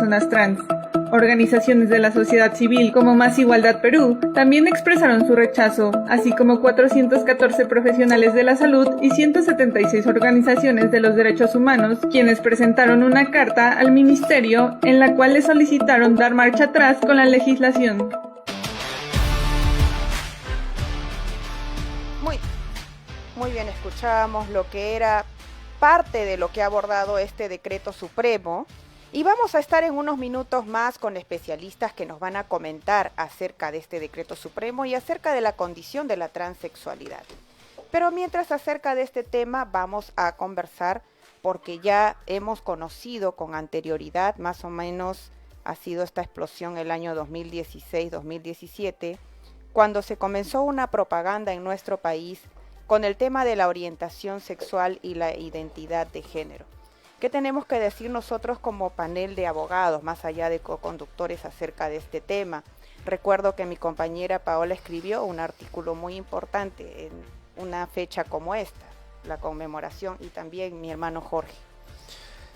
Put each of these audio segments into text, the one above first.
personas trans. Organizaciones de la sociedad civil como Más Igualdad Perú también expresaron su rechazo, así como 414 profesionales de la salud y 176 organizaciones de los derechos humanos, quienes presentaron una carta al ministerio en la cual le solicitaron dar marcha atrás con la legislación. Muy bien, escuchábamos lo que era parte de lo que ha abordado este decreto supremo. Y vamos a estar en unos minutos más con especialistas que nos van a comentar acerca de este decreto supremo y acerca de la condición de la transexualidad. Pero mientras acerca de este tema vamos a conversar porque ya hemos conocido con anterioridad, más o menos ha sido esta explosión el año 2016-2017, cuando se comenzó una propaganda en nuestro país con el tema de la orientación sexual y la identidad de género. ¿Qué tenemos que decir nosotros como panel de abogados, más allá de co-conductores, acerca de este tema? Recuerdo que mi compañera Paola escribió un artículo muy importante en una fecha como esta, la conmemoración, y también mi hermano Jorge.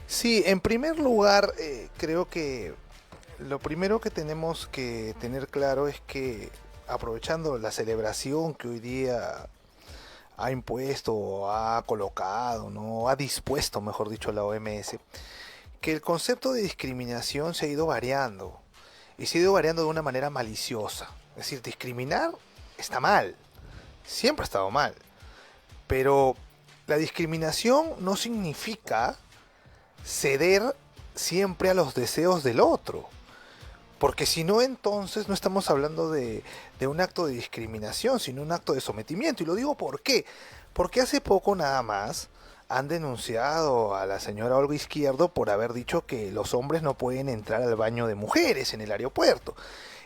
Sí, en primer lugar, creo que lo primero que tenemos que tener claro es que, aprovechando la celebración que hoy día ha impuesto, ha colocado, ¿no? Ha dispuesto, mejor dicho, la OMS, que el concepto de discriminación se ha ido variando, y se ha ido variando de una manera maliciosa. Es decir, discriminar está mal, siempre ha estado mal, pero la discriminación no significa ceder siempre a los deseos del otro. Porque si no, entonces no estamos hablando de un acto de discriminación, sino un acto de sometimiento. Y lo digo ¿por qué? Porque hace poco nada más han denunciado a la señora Olga Izquierdo por haber dicho que los hombres no pueden entrar al baño de mujeres en el aeropuerto.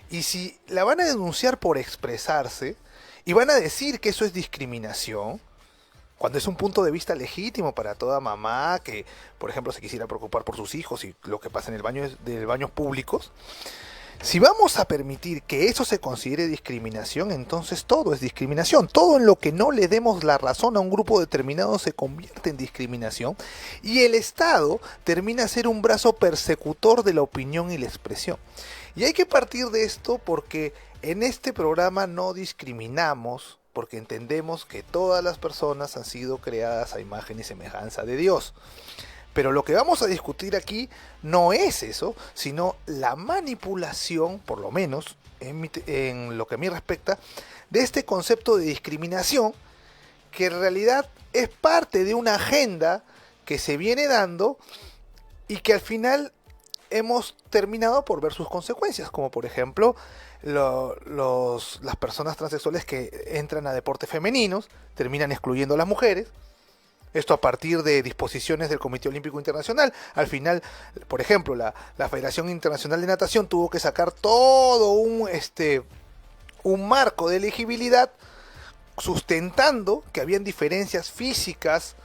Y si la van a denunciar por expresarse y van a decir que eso es discriminación, cuando es un punto de vista legítimo para toda mamá que, por ejemplo, se quisiera preocupar por sus hijos y lo que pasa en el baño de baños públicos, si vamos a permitir que eso se considere discriminación, entonces todo es discriminación. Todo en lo que no le demos la razón a un grupo determinado se convierte en discriminación, y el Estado termina a ser un brazo persecutor de la opinión y la expresión. Y hay que partir de esto porque en este programa no discriminamos, porque entendemos que todas las personas han sido creadas a imagen y semejanza de Dios. Pero lo que vamos a discutir aquí no es eso, sino la manipulación, por lo menos en lo que a mí respecta, de este concepto de discriminación, que en realidad es parte de una agenda que se viene dando y que al final hemos terminado por ver sus consecuencias, como por ejemplo las personas transexuales que entran a deportes femeninos terminan excluyendo a las mujeres. Esto a partir de disposiciones del Comité Olímpico Internacional. Al final, por ejemplo, la Federación Internacional de Natación tuvo que sacar todo un marco de elegibilidad sustentando que habían diferencias físicas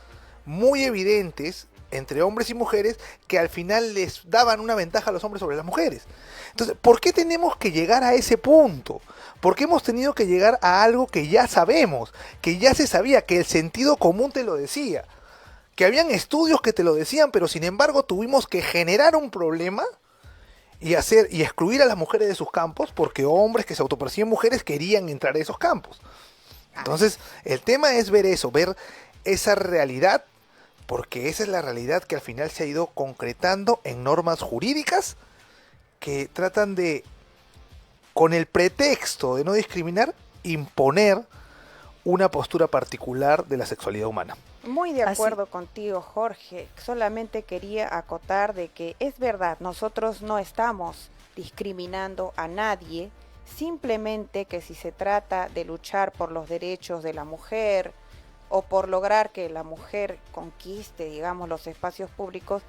muy evidentes entre hombres y mujeres que al final les daban una ventaja a los hombres sobre las mujeres. Entonces, ¿por qué tenemos que llegar a ese punto? ¿Por qué hemos tenido que llegar a algo que ya sabemos, que ya se sabía, que el sentido común te lo decía, que habían estudios que te lo decían, pero sin embargo tuvimos que generar un problema y excluir a las mujeres de sus campos porque hombres que se autoperciben mujeres querían entrar a esos campos? Entonces, el tema es ver eso, ver esa realidad, porque esa es la realidad que al final se ha ido concretando en normas jurídicas que tratan de, con el pretexto de no discriminar, imponer una postura particular de la sexualidad humana. Muy de acuerdo contigo, Jorge. Solamente quería acotar de que es verdad, nosotros no estamos discriminando a nadie, simplemente que si se trata de luchar por los derechos de la mujer o por lograr que la mujer conquiste, digamos, los espacios públicos,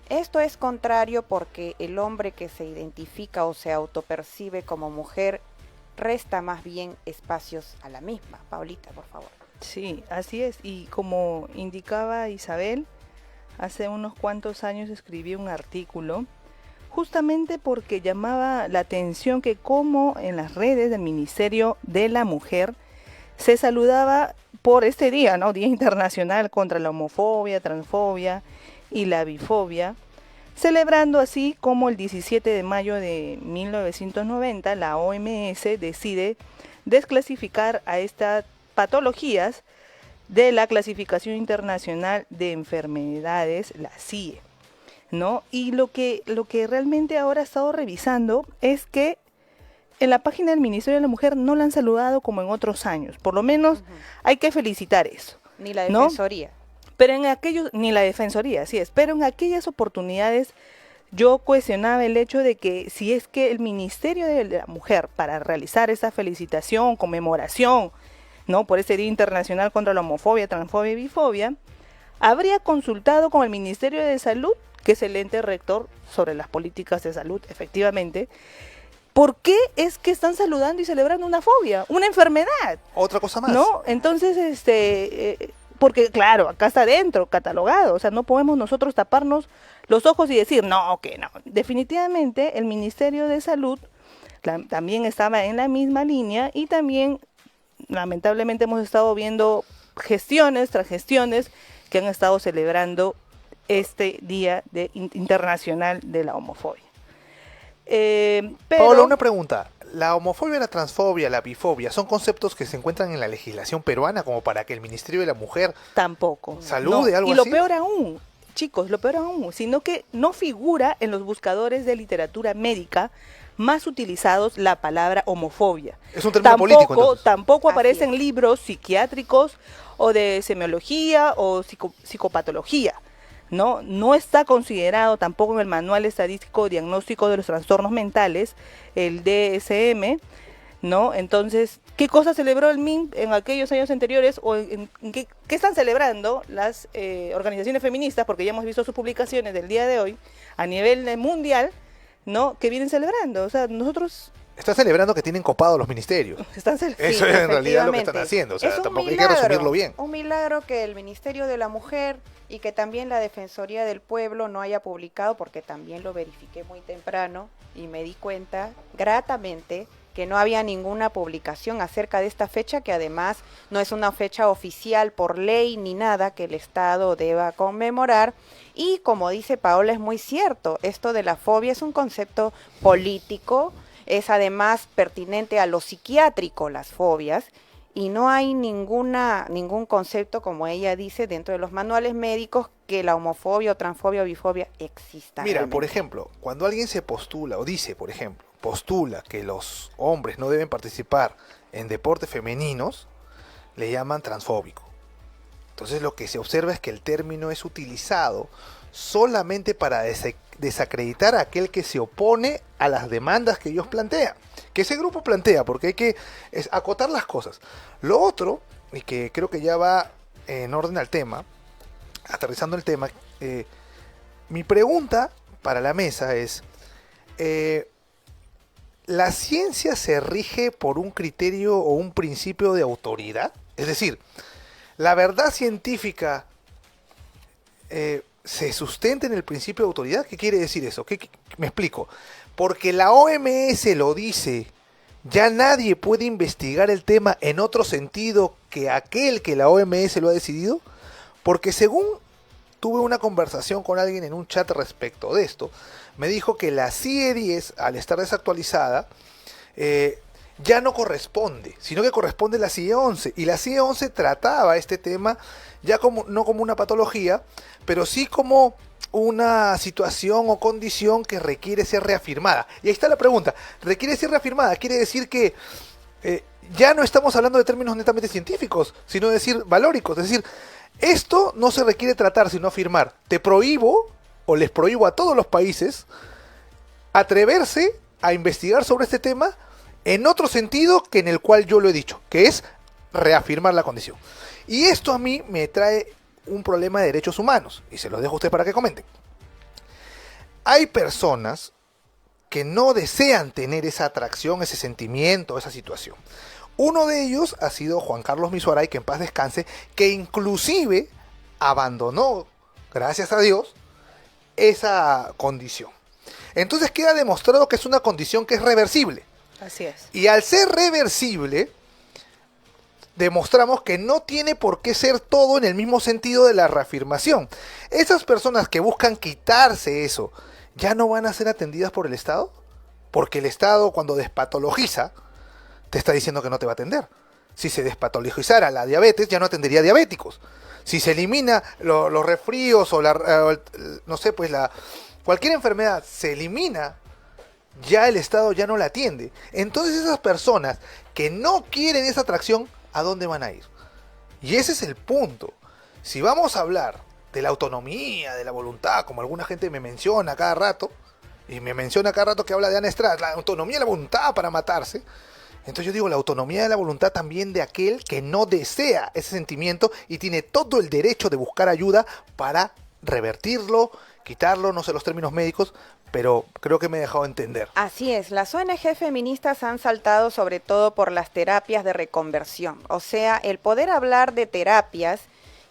esto es contrario porque el hombre que se identifica o se autopercibe como mujer resta más bien espacios a la misma. Paulita, por favor. Sí, así es. Y como indicaba Isabel, hace unos cuantos años escribí un artículo justamente porque llamaba la atención que como en las redes del Ministerio de la Mujer se saludaba por este día, ¿no? Día Internacional contra la homofobia, transfobia y la bifobia, celebrando así como el 17 de mayo de 1990 la OMS decide desclasificar a estas patologías de la Clasificación Internacional de Enfermedades, la CIE, ¿no? Y lo que realmente ahora he estado revisando es que en la página del Ministerio de la Mujer no la han saludado como en otros años, por lo menos hay que felicitar eso. Ni la ¿no? Defensoría. Pero en aquellos, ni la Defensoría, así es, pero en aquellas oportunidades yo cuestionaba el hecho de que si es que el Ministerio de la Mujer, para realizar esa felicitación, conmemoración, ¿no?, por ese Día Internacional contra la Homofobia, Transfobia y Bifobia, habría consultado con el Ministerio de Salud, que es el ente rector sobre las políticas de salud, efectivamente. ¿Por qué es que están saludando y celebrando una fobia, una enfermedad? Otra cosa más. ¿No? Entonces, porque claro, acá está dentro, catalogado, o sea, no podemos nosotros taparnos los ojos y decir, no, que no. Definitivamente el Ministerio de Salud también estaba en la misma línea y también, lamentablemente, hemos estado viendo gestiones tras gestiones que han estado celebrando este Día Internacional de la Homofobia. Pero... Paola, una pregunta. ¿La homofobia, la transfobia, la bifobia son conceptos que se encuentran en la legislación peruana como para que el Ministerio de la Mujer tampoco salude algo y lo así? peor aún, chicos, lo peor aún, sino que no figura en los buscadores de literatura médica más utilizados la palabra homofobia. Es un término político, entonces. Tampoco Así aparecen es. libros psiquiátricos o de semiología o psicopatología. No está considerado tampoco en el Manual Estadístico Diagnóstico de los Trastornos Mentales, el DSM, ¿no? Entonces, ¿qué cosa celebró el MINP en aquellos años anteriores o en qué están celebrando las organizaciones feministas? Porque ya hemos visto sus publicaciones del día de hoy a nivel mundial, ¿no?, que vienen celebrando. O sea, nosotros... Está celebrando que tienen copados los ministerios. Están Eso es en realidad lo que están efectivamente. haciendo. O sea, Es un tampoco hay que milagro, resumirlo bien. Un milagro que el Ministerio de la Mujer y que también la Defensoría del Pueblo no haya publicado, porque también lo verifiqué muy temprano y me di cuenta gratamente que no había ninguna publicación acerca de esta fecha, que además no es una fecha oficial por ley ni nada que el Estado deba conmemorar. Y como dice Paola, es muy cierto, esto de la fobia es un concepto político, es además pertinente a lo psiquiátrico, las fobias, y no hay ningún concepto, como ella dice, dentro de los manuales médicos que la homofobia o transfobia o bifobia exista. Mira, realmente. por ejemplo, cuando alguien se postula o dice, por ejemplo, postula que los hombres no deben participar en deportes femeninos, le llaman transfóbico. Entonces lo que se observa es que el término es utilizado solamente para desacreditar a aquel que se opone a las demandas que ellos plantean, que ese grupo plantea, porque hay que acotar las cosas. Lo otro, y que creo que ya va en orden al tema, aterrizando el tema, mi pregunta para la mesa es, ¿la ciencia se rige por un criterio o un principio de autoridad? Es decir, ¿la verdad científica se sustenta en el principio de autoridad? ¿Qué quiere decir eso? Me explico. Porque la OMS lo dice, ya nadie puede investigar el tema en otro sentido que aquel que la OMS lo ha decidido. Porque según tuve una conversación con alguien en un chat respecto de esto, me dijo que la CIE 10, al estar desactualizada, ya no corresponde, sino que corresponde la CIE 11. Y la CIE 11 trataba este tema ya no como una patología, pero sí como una situación o condición que requiere ser reafirmada. Y ahí está la pregunta, ¿requiere ser reafirmada? Quiere decir que ya no estamos hablando de términos netamente científicos, sino de decir valóricos. Es decir, esto no se requiere tratar, sino afirmar. Te prohíbo, o les prohíbo a todos los países, atreverse a investigar sobre este tema en otro sentido que en el cual yo lo he dicho, que es reafirmar la condición. Y esto a mí me trae un problema de derechos humanos, y se los dejo a ustedes para que comenten. Hay personas que no desean tener esa atracción, ese sentimiento, esa situación. Uno de ellos ha sido Juan Carlos Mizuaray, que en paz descanse, que inclusive abandonó, gracias a Dios, esa condición. Entonces queda demostrado que es una condición que es reversible. Así es. Y al ser reversible, demostramos que no tiene por qué ser todo en el mismo sentido de la reafirmación. Esas personas que buscan quitarse eso ya no van a ser atendidas por el Estado, porque el Estado cuando despatologiza te está diciendo que no te va a atender. Si se despatologizara la diabetes, ya no atendería diabéticos. Si se elimina los resfríos o no sé, pues cualquier enfermedad se elimina, ya el Estado ya no la atiende. Entonces esas personas que no quieren esa atracción, ¿a dónde van a ir? Y ese es el punto. Si vamos a hablar de la autonomía, de la voluntad, como alguna gente me menciona cada rato, y me menciona cada rato que habla de Ana Estrada, la autonomía y la voluntad para matarse, entonces yo digo la autonomía de la voluntad también de aquel que no desea ese sentimiento y tiene todo el derecho de buscar ayuda para revertirlo, quitarlo, no sé los términos médicos, pero creo que me he dejado entender. Así es, las ONG feministas han saltado sobre todo por las terapias de reconversión. O sea, el poder hablar de terapias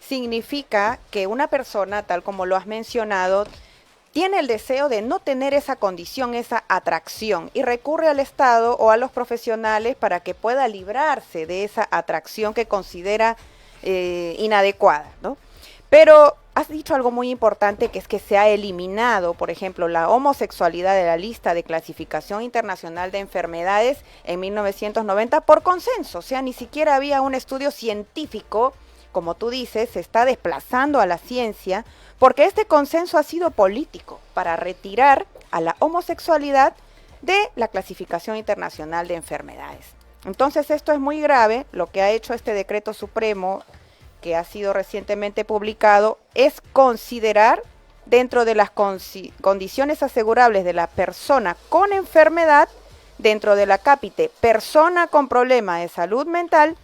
significa que una persona, tal como lo has mencionado, tiene el deseo de no tener esa condición, esa atracción, y recurre al Estado o a los profesionales para que pueda librarse de esa atracción que considera inadecuada, ¿no? Pero has dicho algo muy importante, que es que se ha eliminado, por ejemplo, la homosexualidad de la lista de clasificación internacional de enfermedades en 1990 por consenso. O sea, ni siquiera había un estudio científico, como tú dices, se está desplazando a la ciencia, porque este consenso ha sido político para retirar a la homosexualidad de la clasificación internacional de enfermedades. Entonces esto es muy grave. Lo que ha hecho este decreto supremo, que ha sido recientemente publicado, es considerar dentro de las condiciones asegurables de la persona con enfermedad, dentro de la cápite persona con problema de salud mental,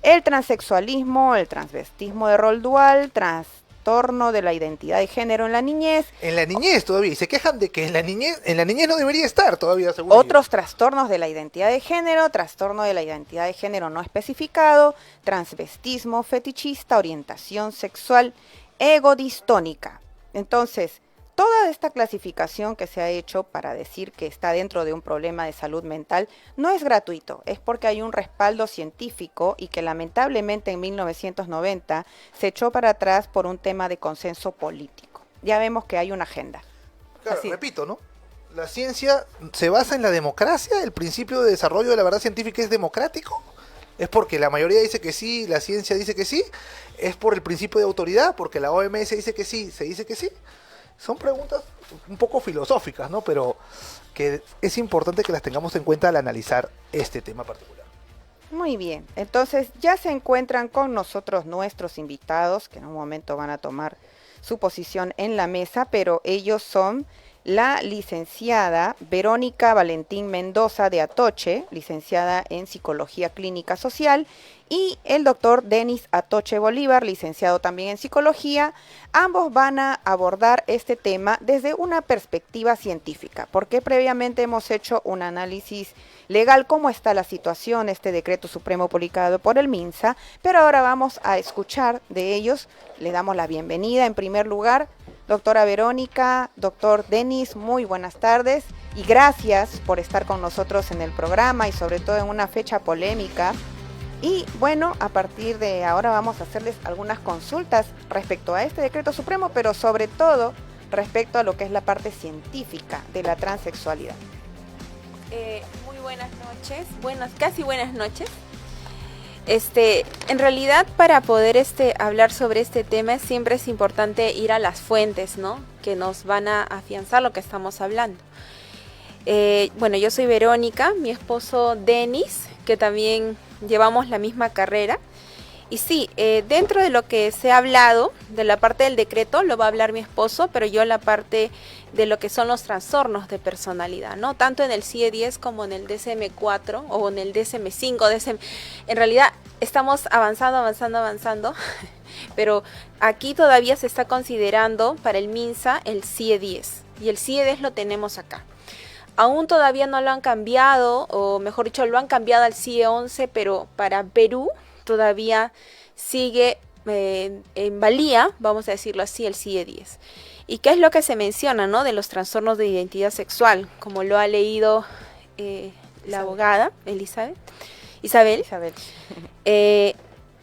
el transexualismo, el transvestismo de rol dual, trastorno de la identidad de género en la niñez. En la niñez todavía, y se quejan de que en la niñez no debería estar todavía, según Otros ellos. trastornos de la identidad de género, trastorno de la identidad de género no especificado, transvestismo fetichista, orientación sexual egodistónica. Entonces, toda esta clasificación que se ha hecho para decir que está dentro de un problema de salud mental no es gratuito, es porque hay un respaldo científico y que lamentablemente en 1990 se echó para atrás por un tema de consenso político. Ya vemos que hay una agenda. Claro, Así. repito, ¿no? La ciencia se basa en la democracia, el principio de desarrollo de la verdad científica es democrático. Es porque la mayoría dice que sí, la ciencia dice que sí. Es por el principio de autoridad, porque la OMS dice que sí, se dice que sí. Son preguntas un poco filosóficas, ¿no? Pero que es importante que las tengamos en cuenta al analizar este tema particular. Muy bien, entonces ya se encuentran con nosotros nuestros invitados, que en un momento van a tomar su posición en la mesa, pero ellos son la licenciada Verónica Valentín Mendoza de Atoche, licenciada en Psicología Clínica Social, y el doctor Denis Atoche Bolívar, licenciado también en Psicología. Ambos van a abordar este tema desde una perspectiva científica, porque previamente hemos hecho un análisis legal, cómo está la situación, este decreto supremo publicado por el MINSA, pero ahora vamos a escuchar de ellos. Le damos la bienvenida en primer lugar. Doctora Verónica, doctor Denis, muy buenas tardes y gracias por estar con nosotros en el programa y sobre todo en una fecha polémica. Y bueno, a partir de ahora vamos a hacerles algunas consultas respecto a este decreto supremo, pero sobre todo respecto a lo que es la parte científica de la transexualidad. Muy buenas noches, casi buenas noches. En realidad, para poder hablar sobre este tema siempre es importante ir a las fuentes, ¿no? Que nos van a afianzar lo que estamos hablando. Bueno, yo soy Verónica, mi esposo Denis, que también llevamos la misma carrera. Y sí, dentro de lo que se ha hablado, de la parte del decreto, lo va a hablar mi esposo, pero yo la parte de lo que son los trastornos de personalidad, ¿no? Tanto en el CIE-10 como en el DSM-4 o en el DSM-5, en realidad estamos avanzando, pero aquí todavía se está considerando para el MINSA el CIE-10 y el CIE-10 lo tenemos acá. Aún todavía no lo han cambiado, o mejor dicho, lo han cambiado al CIE-11, pero para Perú todavía sigue en valía, vamos a decirlo así, el CIE-10. ¿Y qué es lo que se menciona, ¿no? De los trastornos de identidad sexual? Como lo ha leído la abogada Isabel.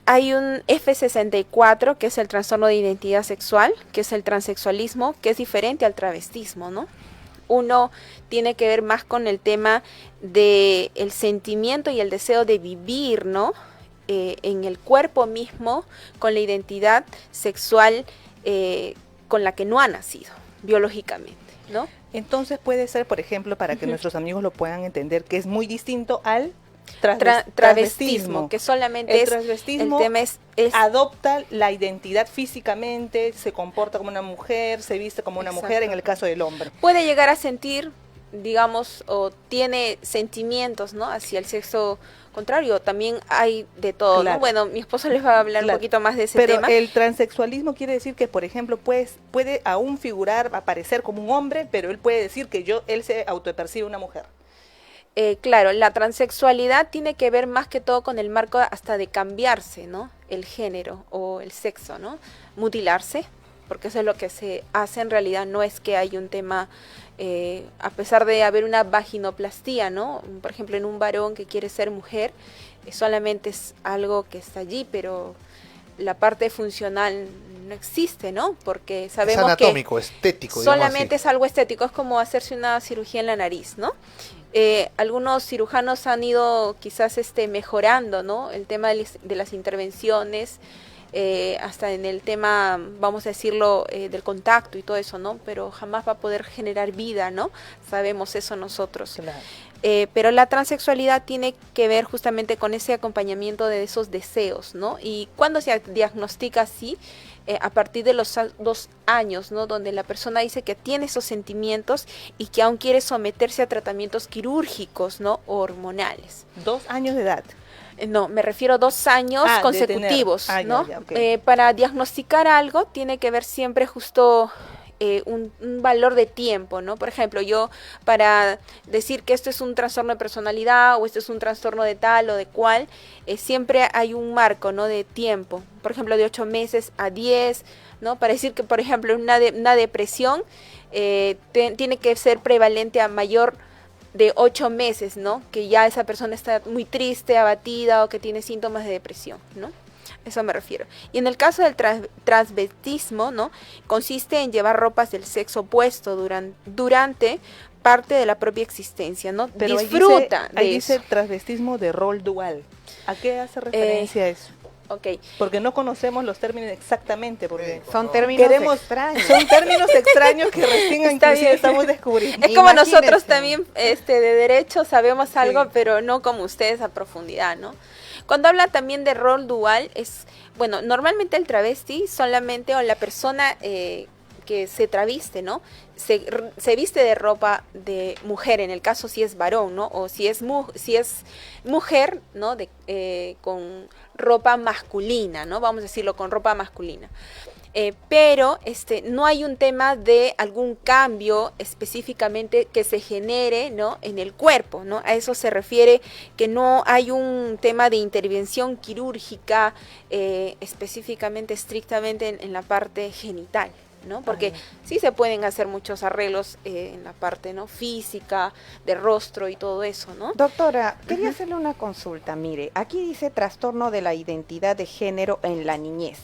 Hay un F64, que es el trastorno de identidad sexual, que es el transexualismo, que es diferente al travestismo, ¿no? Uno tiene que ver más con el tema de el sentimiento y el deseo de vivir, ¿no? En el cuerpo mismo, con la identidad sexual con la que no ha nacido biológicamente, ¿no? Entonces puede ser, por ejemplo, para que nuestros amigos lo puedan entender, que es muy distinto al travestismo, que solamente el transvestismo el tema es adopta la identidad físicamente, se comporta como una mujer, se viste como una mujer en el caso del hombre. Puede llegar a sentir, digamos, o tiene sentimientos, ¿no? Hacia el sexo contrario, también hay de todo, Claro. ¿no? Bueno, mi esposo les va a hablar un poquito más de ese Pero tema. el transexualismo quiere decir que, por ejemplo, puede aún figurar, aparecer como un hombre, pero él puede decir que él se autopercibe una mujer. Claro, la transexualidad tiene que ver más que todo con el marco hasta de cambiarse, ¿no? El género o el sexo, ¿no? Mutilarse, porque eso es lo que se hace en realidad, no es que hay un tema, a pesar de haber una vaginoplastía, ¿no? Por ejemplo, en un varón que quiere ser mujer, solamente es algo que está allí, pero la parte funcional no existe, ¿no? Porque sabemos es anatómico, estético, que digamos solamente así. es algo estético, es como hacerse una cirugía en la nariz, ¿no? Algunos cirujanos han ido quizás mejorando, ¿no? El tema de las intervenciones, hasta en el tema, vamos a decirlo, del contacto y todo eso, ¿no? Pero jamás va a poder generar vida, ¿no? Sabemos eso nosotros. Claro. Pero la transexualidad tiene que ver justamente con ese acompañamiento de esos deseos, ¿no? Y cuando se diagnostica así, a partir de los 2 años, ¿no? Donde la persona dice que tiene esos sentimientos y que aún quiere someterse a tratamientos quirúrgicos, ¿no? O hormonales. 2 años de edad. No, me refiero a 2 años consecutivos, ¿no? Okay. Para diagnosticar algo tiene que ver siempre justo un valor de tiempo, ¿no? Por ejemplo, yo para decir que esto es un trastorno de personalidad o esto es un trastorno de tal o de cual, siempre hay un marco, ¿no? De tiempo, por ejemplo, de 8 meses a 10, ¿no? Para decir que, por ejemplo, una depresión tiene que ser prevalente a mayor de 8 meses, ¿no? Que ya esa persona está muy triste, abatida o que tiene síntomas de depresión, ¿no? Eso me refiero. Y en el caso del transvestismo, ¿no? Consiste en llevar ropas del sexo opuesto durante parte de la propia existencia, ¿no? Pero disfruta ahí de dice eso. transvestismo de rol dual. ¿A qué hace referencia eso? Ok. Porque no conocemos los términos exactamente, porque Son términos queremos extraños. son términos extraños que recién Está inclusive bien. estamos descubriendo. Es como Imagínense. nosotros también de derecho sabemos algo, Sí. pero no como ustedes a profundidad, ¿no? Cuando habla también de rol dual, bueno, normalmente el travesti solamente, o la persona que se traviste, ¿no? Se viste de ropa de mujer, en el caso si es varón, ¿no? O si es mujer, ¿no? Con ropa masculina, ¿no? Vamos a decirlo, con ropa masculina. Pero no hay un tema de algún cambio específicamente que se genere, ¿no? En el cuerpo, ¿no? A eso se refiere que no hay un tema de intervención quirúrgica específicamente, estrictamente en la parte genital, ¿no? Porque sí se pueden hacer muchos arreglos en la parte, ¿no? Física, de rostro y todo eso, ¿no? Doctora, quería hacerle una consulta. Mire, aquí dice trastorno de la identidad de género en la niñez.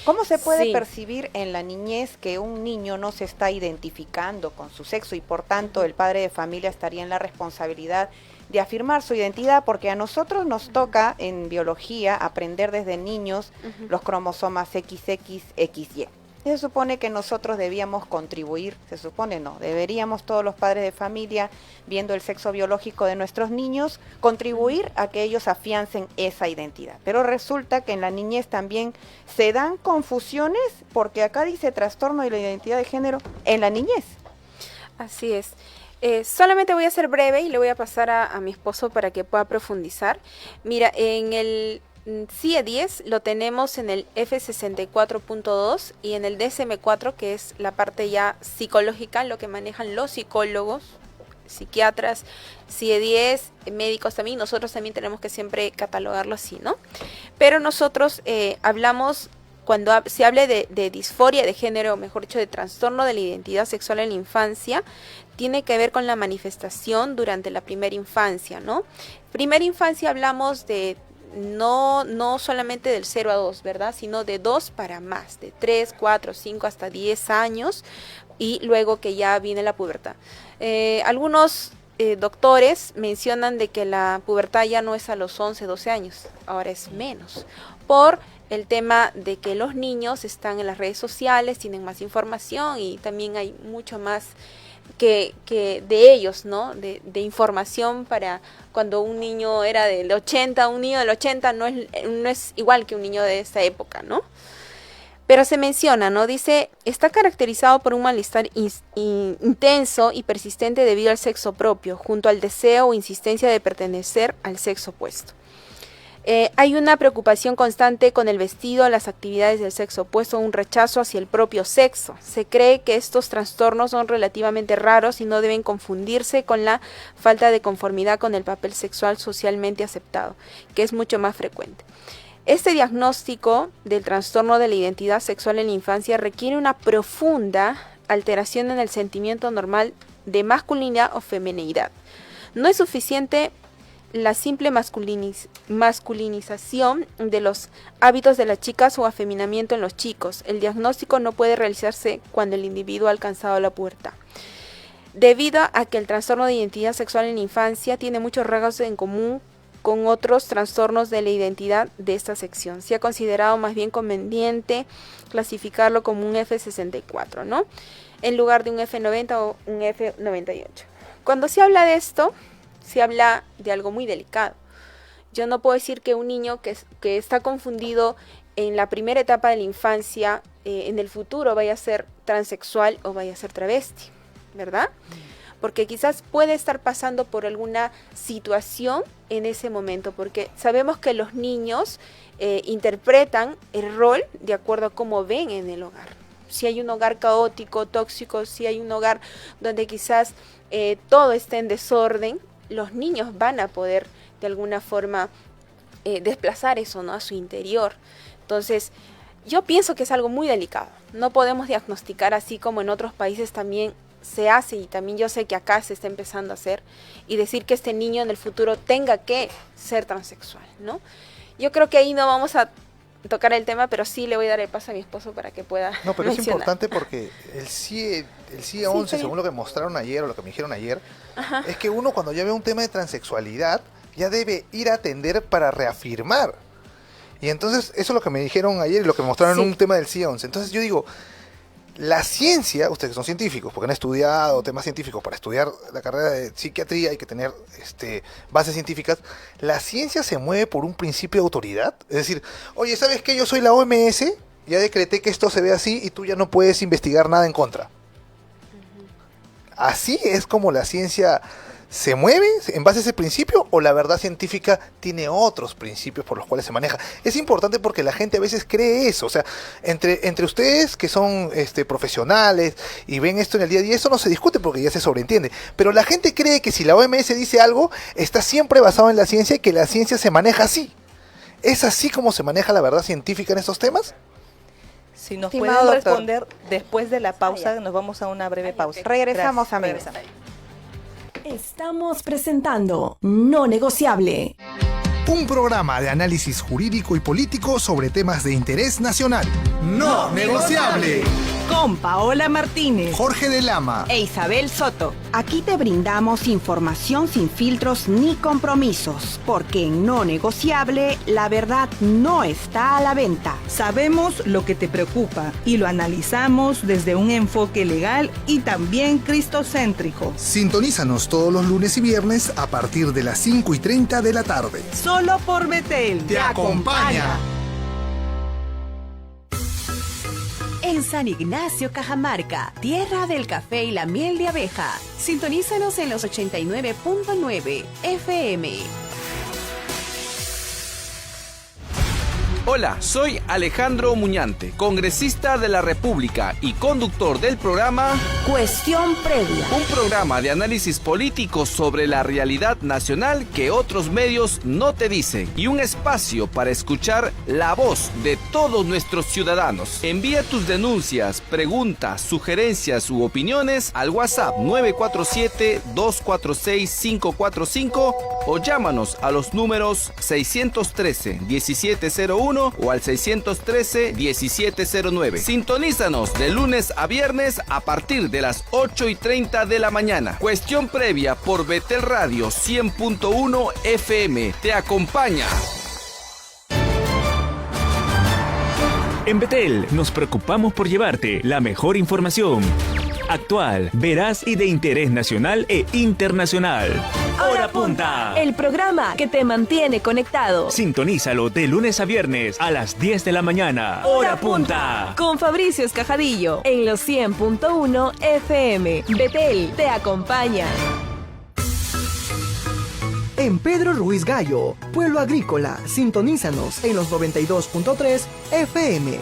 ¿Cómo se puede Sí. percibir en la niñez que un niño no se está identificando con su sexo y por tanto el padre de familia estaría en la responsabilidad de afirmar su identidad? Porque a nosotros nos toca en biología aprender desde niños los cromosomas XX, XY. Se supone que nosotros debíamos contribuir, se supone no, deberíamos todos los padres de familia, viendo el sexo biológico de nuestros niños, contribuir a que ellos afiancen esa identidad. Pero resulta que en la niñez también se dan confusiones, porque acá dice trastorno de la identidad de género en la niñez. Así es. Solamente voy a ser breve y le voy a pasar a mi esposo para que pueda profundizar. Mira, en el CIE-10 lo tenemos en el F64.2 y en el DSM-4, que es la parte ya psicológica, lo que manejan los psicólogos, psiquiatras, CIE-10, médicos también. Nosotros también tenemos que siempre catalogarlo así, ¿no? Pero nosotros hablamos, cuando se hable de disforia de género, o mejor dicho, de trastorno de la identidad sexual en la infancia, tiene que ver con la manifestación durante la primera infancia, ¿no? Primera infancia hablamos de no solamente del 0 a 2, ¿verdad? Sino de 2 para más, de 3, 4, 5 hasta 10 años, y luego que ya viene la pubertad. Algunos doctores mencionan de que la pubertad ya no es a los 11, 12 años, ahora es menos, por el tema de que los niños están en las redes sociales, tienen más información y también hay mucho más que de ellos, ¿no? De información para cuando un niño era del 80, un niño del 80 no es igual que un niño de esta época, ¿no? Pero se menciona, ¿no? Dice, está caracterizado por un malestar intenso y persistente debido al sexo propio, junto al deseo o insistencia de pertenecer al sexo opuesto. Hay una preocupación constante con el vestido, las actividades del sexo opuesto, un rechazo hacia el propio sexo. Se cree que estos trastornos son relativamente raros y no deben confundirse con la falta de conformidad con el papel sexual socialmente aceptado, que es mucho más frecuente. Este diagnóstico del trastorno de la identidad sexual en la infancia requiere una profunda alteración en el sentimiento normal de masculinidad o feminidad. No es suficiente la simple masculinización de los hábitos de las chicas o afeminamiento en los chicos. El diagnóstico no puede realizarse cuando el individuo ha alcanzado la pubertad. Debido a que el trastorno de identidad sexual en la infancia tiene muchos rasgos en común con otros trastornos de la identidad de esta sección, se ha considerado más bien conveniente clasificarlo como un F64, ¿no? En lugar de un F90 o un F98. Cuando se habla de esto, se habla de algo muy delicado. Yo no puedo decir que un niño que está confundido en la primera etapa de la infancia, en el futuro vaya a ser transexual o vaya a ser travesti, ¿verdad? Porque quizás puede estar pasando por alguna situación en ese momento, porque sabemos que los niños interpretan el rol de acuerdo a cómo ven en el hogar. Si hay un hogar caótico, tóxico, si hay un hogar donde quizás todo está en desorden, los niños van a poder de alguna forma desplazar eso, ¿no?, a su interior. Entonces, yo pienso que es algo muy delicado. No podemos diagnosticar así como en otros países también se hace, y también yo sé que acá se está empezando a hacer, y decir que este niño en el futuro tenga que ser transexual, ¿no? Yo creo que ahí no vamos a tocar el tema, pero sí le voy a dar el paso a mi esposo para que pueda No, pero mencionar. es importante porque el CIE 11, según lo que mostraron ayer o lo que me dijeron ayer, Ajá. es que uno cuando ya ve un tema de transexualidad, ya debe ir a atender para reafirmar. Y entonces, eso es lo que me dijeron ayer y lo que me mostraron en un tema del CIE 11. Entonces yo digo, la ciencia, ustedes que son científicos, porque han estudiado temas científicos, para estudiar la carrera de psiquiatría hay que tener bases científicas, la ciencia se mueve por un principio de autoridad. Es decir, oye, ¿sabes qué? Yo soy la OMS, ya decreté que esto se ve así y tú ya no puedes investigar nada en contra. ¿Así es como la ciencia se mueve en base a ese principio, o la verdad científica tiene otros principios por los cuales se maneja? Es importante porque la gente a veces cree eso. O sea, entre ustedes que son profesionales y ven esto en el día a día, eso no se discute porque ya se sobreentiende. Pero la gente cree que si la OMS dice algo, está siempre basado en la ciencia y que la ciencia se maneja así. ¿Es así como se maneja la verdad científica en estos temas? Si nos Estimado pueden doctor. responder después de la pausa, nos vamos a una breve pausa. Regresamos, Gracias. amigos. Estamos presentando No Negociable. Un programa de análisis jurídico y político sobre temas de interés nacional. No negociable. Con Paola Martínez Jorge de Lama. e Isabel Soto. Aquí te brindamos información sin filtros ni compromisos, porque en No Negociable la verdad no está a la venta. Sabemos lo que te preocupa y lo analizamos desde un enfoque legal y también cristocéntrico. Sintonízanos todos los lunes y viernes a partir de las 5:30 de la tarde. Solo por Betel. Te acompaña. En San Ignacio, Cajamarca, tierra del café y la miel de abeja. Sintonízanos en los 89.9 FM. Hola, soy Alejandro Muñante, congresista de la República y conductor del programa Cuestión Previa. un programa de análisis político sobre la realidad nacional que otros medios no te dicen y un espacio para escuchar la voz de todos nuestros ciudadanos. Envía tus denuncias, preguntas, sugerencias u opiniones al WhatsApp 947-246-545 o llámanos a los números 613-1701 101 o al 613-1709. Sintonízanos de lunes a viernes a partir de las 8:30 de la mañana. Cuestión previa por Betel Radio 100.1 FM. Te acompaña. En Betel nos preocupamos por llevarte la mejor información. Actual, veraz y de interés nacional e internacional. Hora Punta, el programa que te mantiene conectado. Sintonízalo de lunes a viernes a las 10 de la mañana. Hora Punta, con Fabricio Escajadillo en los 100.1 FM. Betel te acompaña. En Pedro Ruiz Gallo, Pueblo Agrícola, sintonízanos en los 92.3 FM.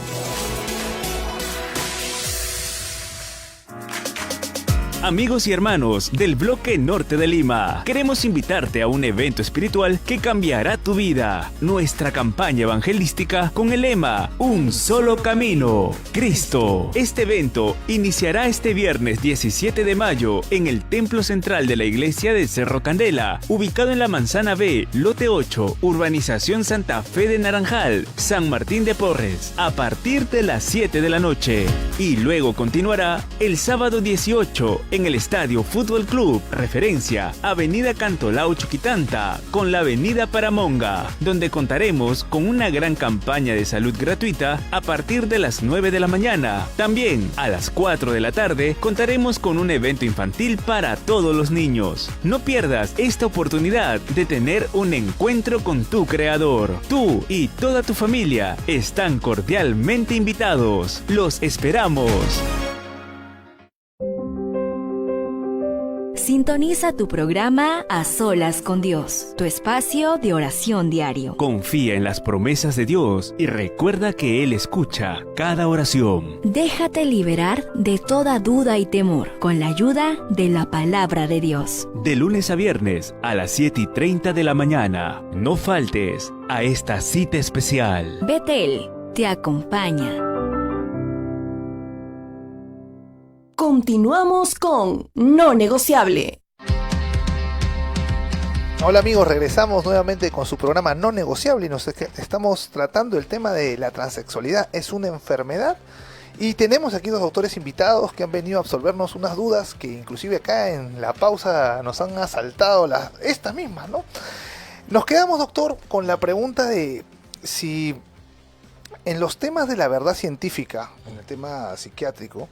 Amigos y hermanos del bloque norte de Lima, queremos invitarte a un evento espiritual que cambiará tu vida. Nuestra campaña evangelística con el lema Un solo camino, Cristo. Este evento iniciará este viernes 17 de mayo en el Templo Central de la Iglesia de Cerro Candela, ubicado en la Manzana B, Lote 8, Urbanización Santa Fe de Naranjal, San Martín de Porres, a partir de las 7 de la noche. Y luego continuará el sábado 18 en el Estadio Fútbol Club, referencia Avenida Cantolao Chuquitanta, con la Avenida Paramonga, donde contaremos con una gran campaña de salud gratuita a partir de las 9 de la mañana. También a las 4 de la tarde contaremos con un evento infantil para todos los niños. No pierdas esta oportunidad de tener un encuentro con tu creador. Tú y toda tu familia están cordialmente invitados. Los esperamos. Sintoniza tu programa A Solas con Dios, tu espacio de oración diario. Confía en las promesas de Dios y recuerda que Él escucha cada oración. Déjate liberar de toda duda y temor con la ayuda de la palabra de Dios. De lunes a viernes a las 7:30 de la mañana. No faltes a esta cita especial. Betel te acompaña. Continuamos con No Negociable. Hola amigos, regresamos nuevamente con su programa No Negociable y nos estamos tratando el tema de la transexualidad. ¿Es una enfermedad? Y tenemos aquí dos autores invitados que han venido a absolvernos unas dudas que inclusive acá en la pausa nos han asaltado estas mismas, ¿no? Nos quedamos, doctor, con la pregunta de si en los temas de la verdad científica, en el tema psiquiátrico,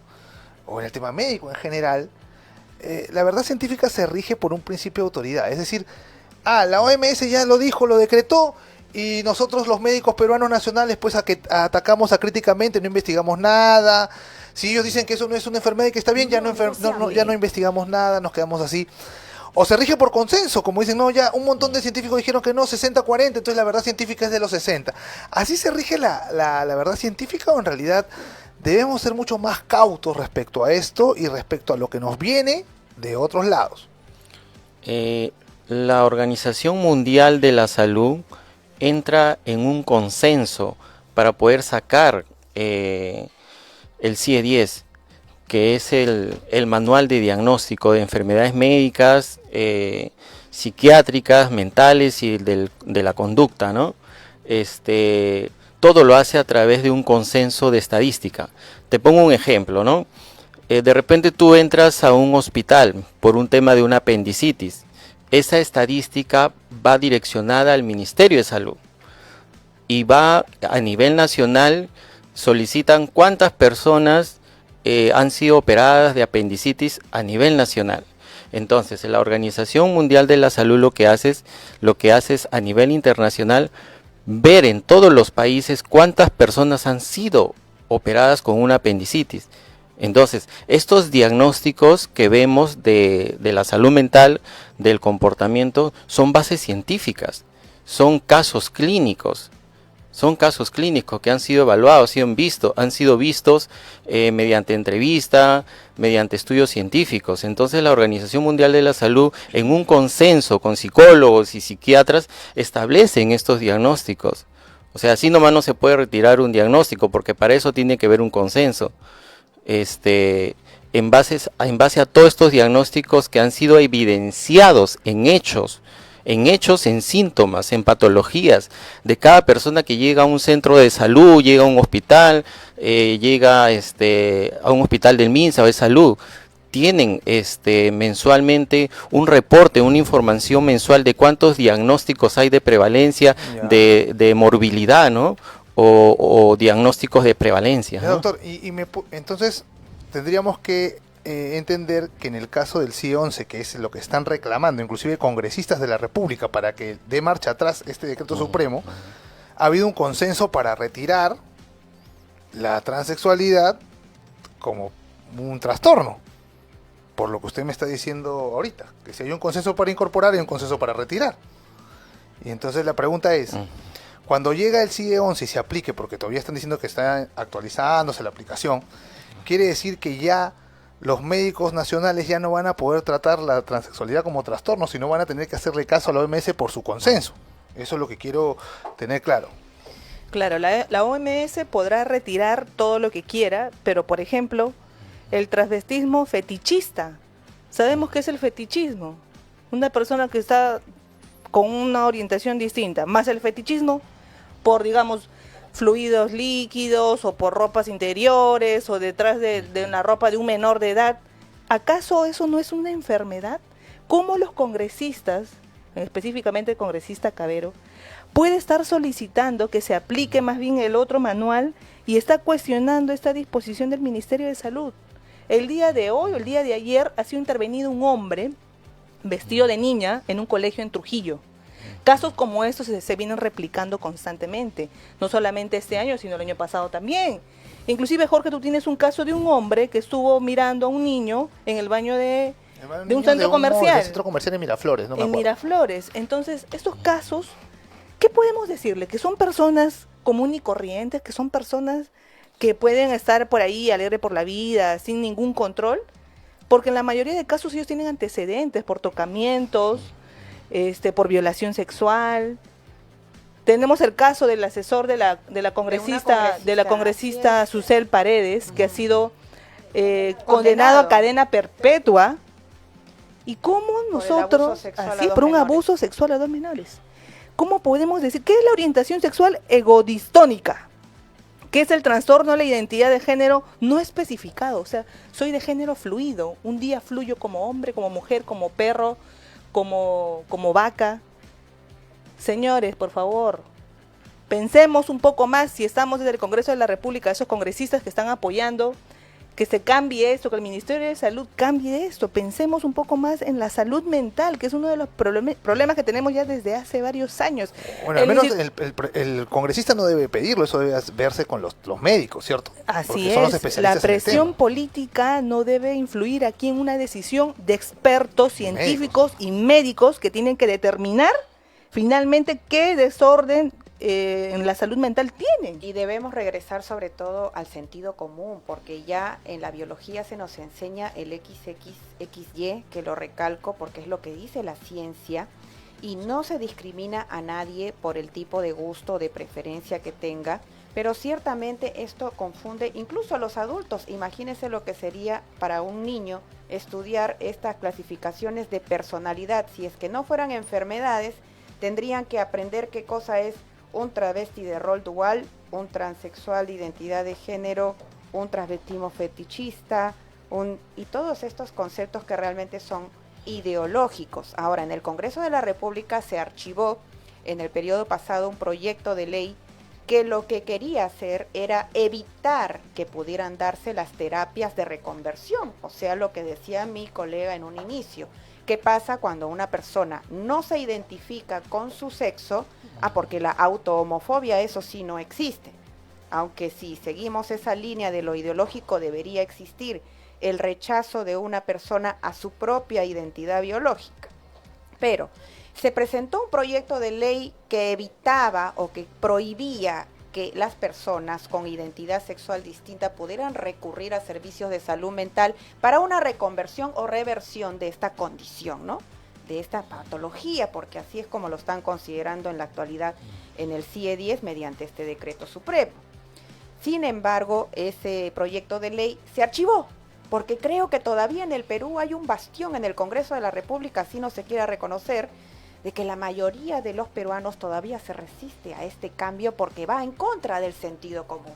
o en el tema médico en general, la verdad científica se rige por un principio de autoridad. Es decir, la OMS ya lo dijo, lo decretó, y nosotros los médicos peruanos nacionales pues atacamos acríticamente, no investigamos nada. Si ellos dicen que eso no es una enfermedad y que está bien, ya no investigamos nada, nos quedamos así. O se rige por consenso, como dicen, no, ya un montón de científicos dijeron que no, 60-40, entonces la verdad científica es de los 60. ¿Así se rige la verdad científica o en realidad debemos ser mucho más cautos respecto a esto y respecto a lo que nos viene de otros lados? La Organización Mundial de la Salud entra en un consenso para poder sacar el CIE-10, que es el manual de diagnóstico de enfermedades médicas, psiquiátricas, mentales y de la conducta, ¿no? Todo lo hace a través de un consenso de estadística. Te pongo un ejemplo, ¿no? De repente tú entras a un hospital por un tema de una apendicitis. Esa estadística va direccionada al Ministerio de Salud y va a nivel nacional, solicitan cuántas personas han sido operadas de apendicitis a nivel nacional. Entonces, la Organización Mundial de la Salud lo que hace es a nivel internacional ver en todos los países cuántas personas han sido operadas con una apendicitis. Entonces, estos diagnósticos que vemos de la salud mental, del comportamiento, son bases científicas, son casos clínicos que han sido evaluados, han sido vistos mediante entrevista, mediante estudios científicos. Entonces la Organización Mundial de la Salud, en un consenso con psicólogos y psiquiatras, establecen estos diagnósticos. O sea, así nomás no se puede retirar un diagnóstico, porque para eso tiene que haber un consenso. En base a todos estos diagnósticos que han sido evidenciados en hechos en hechos, en síntomas, en patologías de cada persona que llega a un centro de salud, llega a un hospital, llega a un hospital del MINSA o de salud. Tienen mensualmente un reporte, una información mensual de cuántos diagnósticos hay de prevalencia, de morbilidad, ¿no? O diagnósticos de prevalencia, ¿no? Doctor, entonces tendríamos que entender que en el caso del CIE 11, que es lo que están reclamando, inclusive congresistas de la República, para que dé marcha atrás este decreto supremo, ha habido un consenso para retirar la transexualidad como un trastorno. Por lo que usted me está diciendo ahorita, que si hay un consenso para incorporar y un consenso para retirar. Y entonces la pregunta es, cuando llega el CIE 11 y se aplique, porque todavía están diciendo que está actualizándose la aplicación, quiere decir que ya los médicos nacionales ya no van a poder tratar la transexualidad como trastorno, sino van a tener que hacerle caso a la OMS por su consenso. Eso es lo que quiero tener claro. Claro, la OMS podrá retirar todo lo que quiera, pero por ejemplo, el transvestismo fetichista. Sabemos qué es el fetichismo. Una persona que está con una orientación distinta, más el fetichismo por, digamos, fluidos líquidos o por ropas interiores o detrás de una ropa de un menor de edad. ¿Acaso eso no es una enfermedad? ¿Cómo los congresistas, específicamente el congresista Cabero, puede estar solicitando que se aplique más bien el otro manual y está cuestionando esta disposición del Ministerio de Salud? El día de hoy o el día de ayer ha sido intervenido un hombre vestido de niña en un colegio en Trujillo. Casos como estos se vienen replicando constantemente, no solamente este año, sino el año pasado también. Inclusive, Jorge, tú tienes un caso de un hombre que estuvo mirando a un niño en el baño de un centro comercial. De centro comercial en Miraflores, ¿no? En Miraflores. Entonces, estos casos, ¿qué podemos decirle? Que son personas comunes y corrientes, que son personas que pueden estar por ahí alegre por la vida, sin ningún control, porque en la mayoría de casos ellos tienen antecedentes por tocamientos, por violación sexual. Tenemos el caso del asesor de la congresista Susel Paredes, que ha sido condenado a cadena perpetua. ¿Y cómo nosotros, por un abuso sexual a dos menores? ¿Cómo podemos decir qué es la orientación sexual egodistónica? ¿Qué es el trastorno de la identidad de género no especificado? O sea, soy de género fluido. Un día fluyo como hombre, como mujer, como perro, como vaca. Señores, por favor, pensemos un poco más si estamos desde el Congreso de la República, esos congresistas que están apoyando, que se cambie esto, que el Ministerio de Salud cambie esto. Pensemos un poco más en la salud mental, que es uno de los problemas que tenemos ya desde hace varios años. Bueno, al menos el congresista no debe pedirlo, eso debe verse con los médicos, ¿cierto? Así es, la presión política no debe influir aquí en una decisión de expertos científicos y médicos que tienen que determinar finalmente qué desorden en la salud mental tienen. Y debemos regresar sobre todo al sentido común, porque ya en la biología se nos enseña el XY, que lo recalco porque es lo que dice la ciencia, y no se discrimina a nadie por el tipo de gusto o de preferencia que tenga, pero ciertamente esto confunde incluso a los adultos. Imagínense lo que sería para un niño estudiar estas clasificaciones de personalidad. Si es que no fueran enfermedades, tendrían que aprender qué cosa es un travesti de rol dual, un transexual de identidad de género, un transvestismo fetichista, y todos estos conceptos que realmente son ideológicos. Ahora, en el Congreso de la República se archivó en el periodo pasado un proyecto de ley que lo que quería hacer era evitar que pudieran darse las terapias de reconversión, o sea, lo que decía mi colega en un inicio. ¿Qué pasa cuando una persona no se identifica con su sexo? Porque la autohomofobia, eso sí, no existe. Aunque si seguimos esa línea de lo ideológico, debería existir el rechazo de una persona a su propia identidad biológica. Pero se presentó un proyecto de ley que evitaba o que prohibía que las personas con identidad sexual distinta pudieran recurrir a servicios de salud mental para una reconversión o reversión de esta condición, ¿no? De esta patología, porque así es como lo están considerando en la actualidad en el CIE 10 mediante este decreto supremo. Sin embargo, ese proyecto de ley se archivó, porque creo que todavía en el Perú hay un bastión en el Congreso de la República, así no se quiera reconocer, de que la mayoría de los peruanos todavía se resiste a este cambio porque va en contra del sentido común.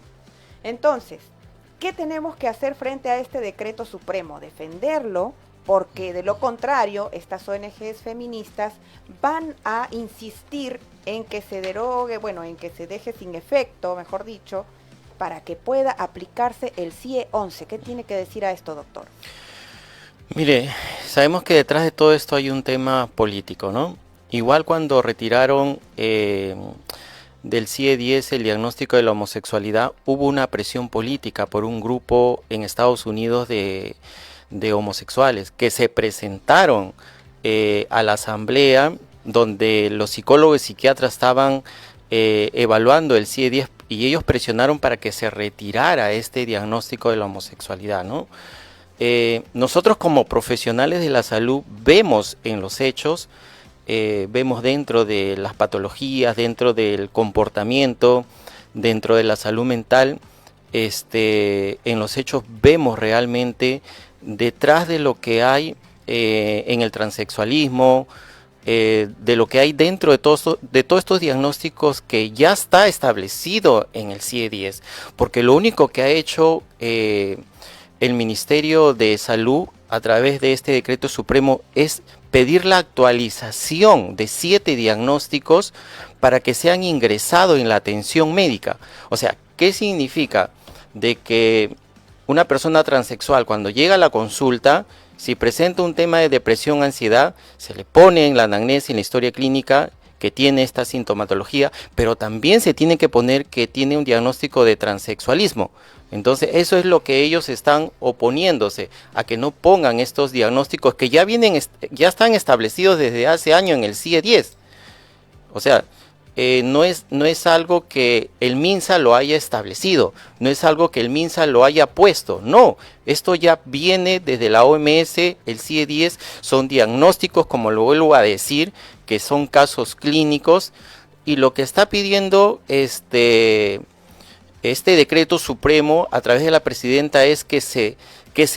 Entonces, ¿qué tenemos que hacer frente a este decreto supremo? Defenderlo, porque de lo contrario, estas ONGs feministas van a insistir en que se derogue, bueno, en que se deje sin efecto, mejor dicho, para que pueda aplicarse el CIE 11. ¿Qué tiene que decir a esto, doctor? Mire, sabemos que detrás de todo esto hay un tema político, ¿no? Igual cuando retiraron del CIE 10 el diagnóstico de la homosexualidad, hubo una presión política por un grupo en Estados Unidos de homosexuales que se presentaron a la asamblea donde los psicólogos y psiquiatras estaban evaluando el CIE 10 y ellos presionaron para que se retirara este diagnóstico de la homosexualidad, ¿no? Nosotros como profesionales de la salud vemos en los hechos, vemos dentro de las patologías, dentro del comportamiento, dentro de la salud mental, en los hechos vemos realmente detrás de lo que hay en el transexualismo, de lo que hay dentro de todos estos diagnósticos que ya está establecido en el CIE 10, porque lo único que ha hecho el Ministerio de Salud a través de este decreto supremo es pedir la actualización de 7 diagnósticos para que sean ingresados en la atención médica. O sea, ¿qué significa? De que una persona transexual cuando llega a la consulta, si presenta un tema de depresión, ansiedad, se le pone en la anamnesis, en la historia clínica, que tiene esta sintomatología, pero también se tiene que poner que tiene un diagnóstico de transexualismo. Entonces eso es lo que ellos están oponiéndose, a que no pongan estos diagnósticos que ya están establecidos desde hace años en el CIE 10. O sea, no es algo que el MINSA lo haya establecido, no es algo que el MINSA lo haya puesto, no, esto ya viene desde la OMS, el CIE 10 son diagnósticos, como lo vuelvo a decir, que son casos clínicos, y lo que está pidiendo este decreto supremo a través de la presidenta es que se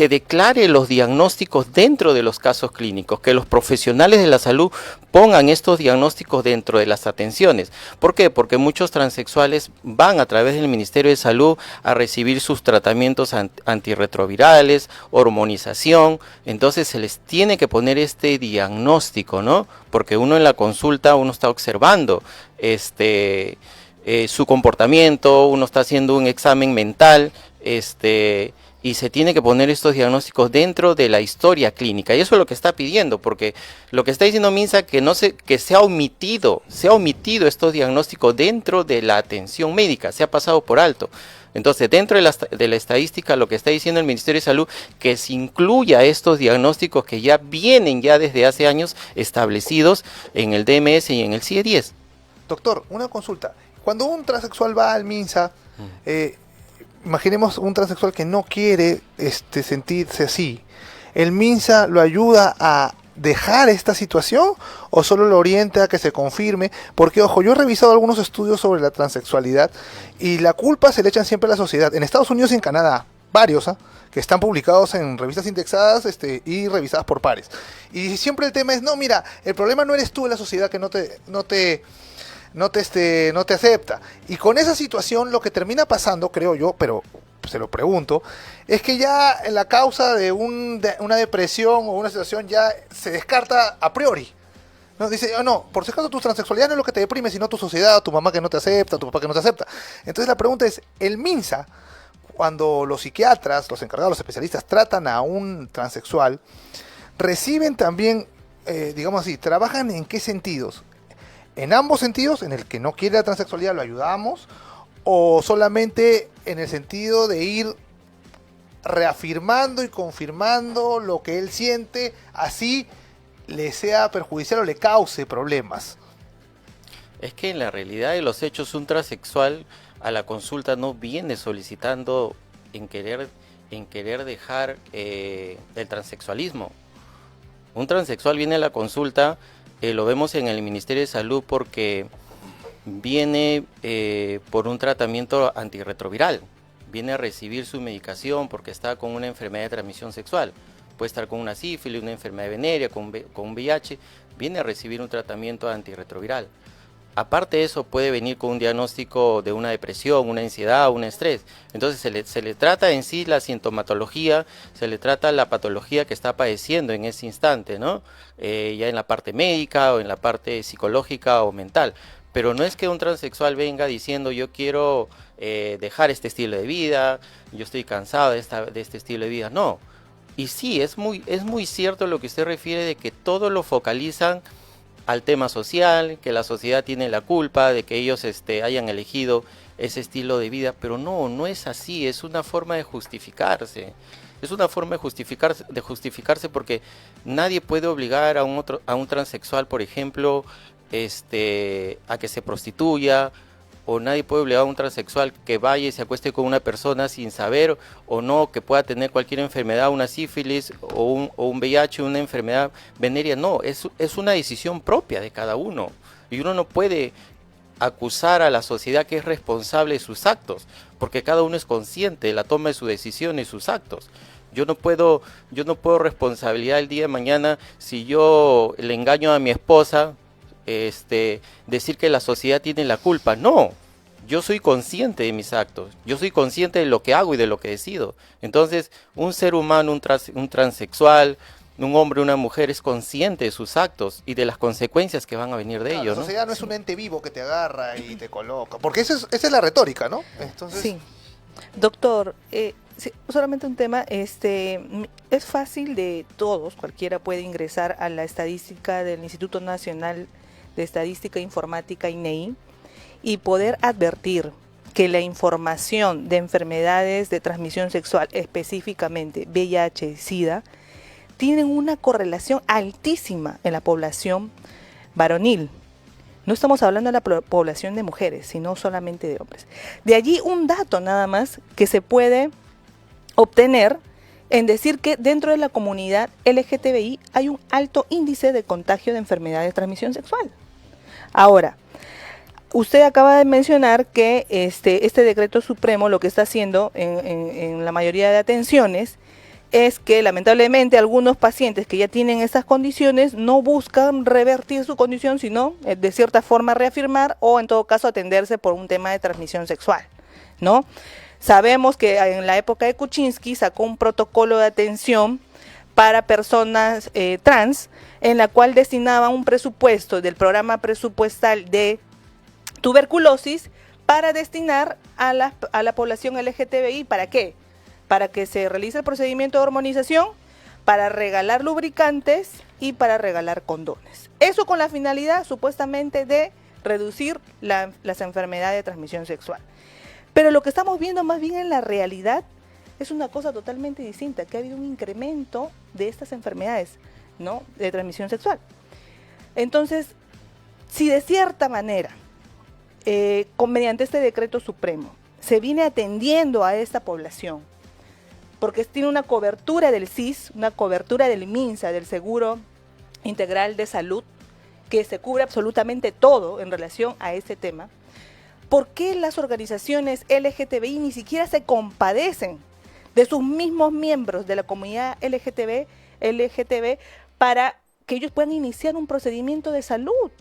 declare los diagnósticos dentro de los casos clínicos, que los profesionales de la salud pongan estos diagnósticos dentro de las atenciones. ¿Por qué? Porque muchos transexuales van a través del Ministerio de Salud a recibir sus tratamientos antirretrovirales, hormonización, entonces se les tiene que poner este diagnóstico, ¿no? Porque uno en la consulta, uno está observando su comportamiento, uno está haciendo un examen mental, y se tiene que poner estos diagnósticos dentro de la historia clínica, y eso es lo que está pidiendo, porque lo que está diciendo MINSA que se ha omitido estos diagnósticos dentro de la atención médica, se ha pasado por alto. Entonces, dentro de la estadística, lo que está diciendo el Ministerio de Salud, que se incluya estos diagnósticos que ya vienen desde hace años establecidos en el DMS y en el CIE 10. Doctor, una consulta. Cuando un transexual va al MINSA, imaginemos un transexual que no quiere sentirse así, ¿el MINSA lo ayuda a dejar esta situación o solo lo orienta a que se confirme? Porque, ojo, yo he revisado algunos estudios sobre la transexualidad y la culpa se le echan siempre a la sociedad. En Estados Unidos y en Canadá, varios, que están publicados en revistas indexadas y revisadas por pares. Y siempre el tema es, no, mira, el problema no eres tú, la sociedad que no te acepta. Y con esa situación lo que termina pasando, creo yo, pero se lo pregunto, es que ya la causa de una depresión o una situación ya se descarta a priori. No, dice, oh, no, por si acaso tu transexualidad no es lo que te deprime, sino tu sociedad, tu mamá que no te acepta, tu papá que no te acepta. Entonces la pregunta es, el MINSA, cuando los psiquiatras, los encargados, los especialistas tratan a un transexual, reciben también, digamos así, trabajan en qué sentidos? En ambos sentidos, en el que no quiere la transexualidad lo ayudamos, o solamente en el sentido de ir reafirmando y confirmando lo que él siente, así le sea perjudicial o le cause problemas. Es que en la realidad de los hechos, un transexual a la consulta no viene solicitando en querer dejar el transexualismo. Un transexual viene a la consulta, lo vemos en el Ministerio de Salud, porque viene por un tratamiento antirretroviral, viene a recibir su medicación porque está con una enfermedad de transmisión sexual, puede estar con una sífilis, una enfermedad venérea, con VIH, viene a recibir un tratamiento antirretroviral. Aparte de eso, puede venir con un diagnóstico de una depresión, una ansiedad, un estrés. Entonces se le trata en sí la sintomatología, se le trata la patología que está padeciendo en ese instante, ¿no? Ya en la parte médica o en la parte psicológica o mental. Pero no es que un transexual venga diciendo yo quiero dejar este estilo de vida, yo estoy cansado de este estilo de vida. No. Y sí, es muy cierto lo que usted refiere de que todo lo focalizan al tema social, que la sociedad tiene la culpa de que ellos hayan elegido ese estilo de vida, pero no es así, es una forma de justificarse. Es una forma de justificarse porque nadie puede obligar a un transexual, por ejemplo, a que se prostituya, o nadie puede obligar a un transexual que vaya y se acueste con una persona sin saber o no, que pueda tener cualquier enfermedad, una sífilis o un VIH, una enfermedad venérea. No, es una decisión propia de cada uno. Y uno no puede acusar a la sociedad que es responsable de sus actos, porque cada uno es consciente de la toma de su decisión y sus actos. Yo no puedo responsabilizar el día de mañana si yo le engaño a mi esposa, decir que la sociedad tiene la culpa. No, yo soy consciente de mis actos, yo soy consciente de lo que hago y de lo que decido. Entonces, un ser humano, un transexual, un hombre, una mujer es consciente de sus actos y de las consecuencias que van a venir de ellos, ¿no? La sociedad no es un ente vivo que te agarra y te coloca, porque esa es la retórica, ¿no? Entonces... Sí, doctor, sí, solamente un tema, es fácil de todos, cualquiera puede ingresar a la estadística del Instituto Nacional de Estadística e Informática, INEI, y poder advertir que la información de enfermedades de transmisión sexual, específicamente VIH y SIDA, tienen una correlación altísima en la población varonil. No estamos hablando de la población de mujeres, sino solamente de hombres. De allí un dato nada más que se puede obtener en decir que dentro de la comunidad LGTBI hay un alto índice de contagio de enfermedades de transmisión sexual. Ahora, usted acaba de mencionar que este decreto supremo lo que está haciendo en la mayoría de atenciones es que lamentablemente algunos pacientes que ya tienen estas condiciones no buscan revertir su condición, sino de cierta forma reafirmar o en todo caso atenderse por un tema de transmisión sexual, ¿no? Sabemos que en la época de Kuczynski sacó un protocolo de atención para personas trans, en la cual destinaba un presupuesto del programa presupuestal de tuberculosis para destinar a la población LGTBI. ¿Para qué? Para que se realice el procedimiento de hormonización, para regalar lubricantes y para regalar condones. Eso con la finalidad supuestamente de reducir las enfermedades de transmisión sexual. Pero lo que estamos viendo más bien en la realidad es una cosa totalmente distinta, que ha habido un incremento de estas enfermedades, ¿no?, de transmisión sexual. Entonces, si de cierta manera, mediante este decreto supremo, se viene atendiendo a esta población, porque tiene una cobertura del SIS, una cobertura del MINSA, del Seguro Integral de Salud, que se cubre absolutamente todo en relación a este tema, ¿por qué las organizaciones LGTBI ni siquiera se compadecen de sus mismos miembros de la comunidad LGTB para que ellos puedan iniciar un procedimiento de salud?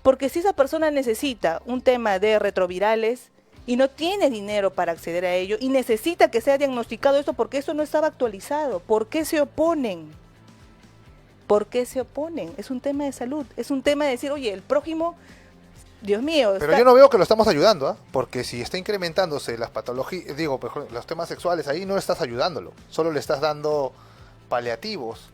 Porque si esa persona necesita un tema de retrovirales y no tiene dinero para acceder a ello y necesita que sea diagnosticado esto porque eso no estaba actualizado, ¿por qué se oponen? ¿Por qué se oponen? Es un tema de salud, es un tema de decir, oye, el prójimo, Dios mío. Pero yo no veo que lo estamos ayudando, ¿ah? Porque si está incrementándose las patologías, los temas sexuales, ahí no estás ayudándolo, solo le estás dando paliativos.